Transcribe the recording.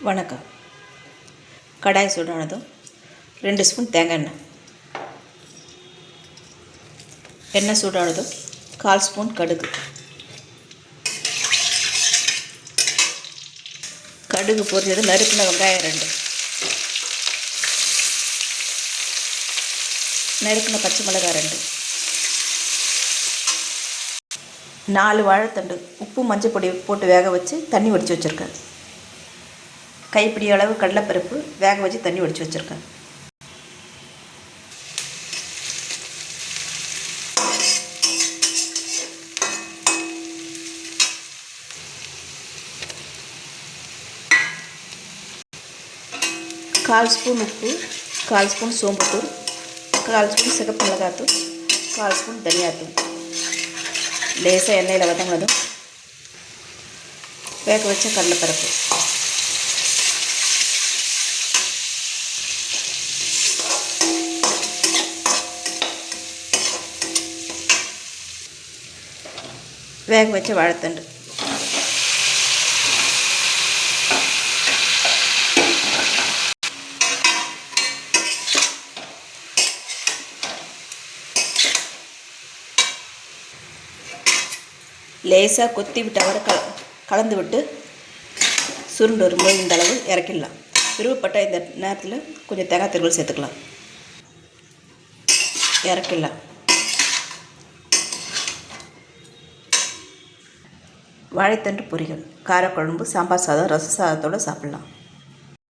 வணக்கம். கடாய் சூடானதும் 2 ஸ்பூன் தேங்காய் எண்ணெய் சூடானதும் 1/4 ஸ்பூன் கடுகு பொரிஞ்சது நறுக்கின வெங்காயம் 2, நறுக்கின பச்சை மிளகாய் 2, 4 வாழைத்தண்டு உப்பு மஞ்சள் பொடி போட்டு வேக வச்சு தண்ணி வடித்து வச்சுருக்கேன். கைப்பிடி அளவு கடலைப்பருப்பு வேக வச்சு தண்ணி வடித்து வச்சுருக்கேன். கால் ஸ்பூன் உப்பு, 1/4 ஸ்பூன் சோம்புத்தூள், 1/4 ஸ்பூன் சிகப்பு மிளகாத்தூள், 1/4 ஸ்பூன் தனியாத்தூள் லேசாக எண்ணெயில் வதங்கினதும் வேக வச்ச கடலைப்பருப்பு, வேக வச்ச வாழைத்தண்டு, லேசாக கொத்தி விட்டு அவரை கலந்து விட்டு சுருண்டு வரும்போது இந்த அளவு இறக்கிடலாம். விருப்பப்பட்ட இந்த நேரத்தில் கொஞ்சம் தேங்காய் திருவல் சேர்த்துக்கலாம். இறக்கிடலாம். வாழைத்தண்டு பொரியல், காரக்குழம்பு, சாம்பார் சாதம், ரச சாதத்தோடு சாப்பிட்லாம்.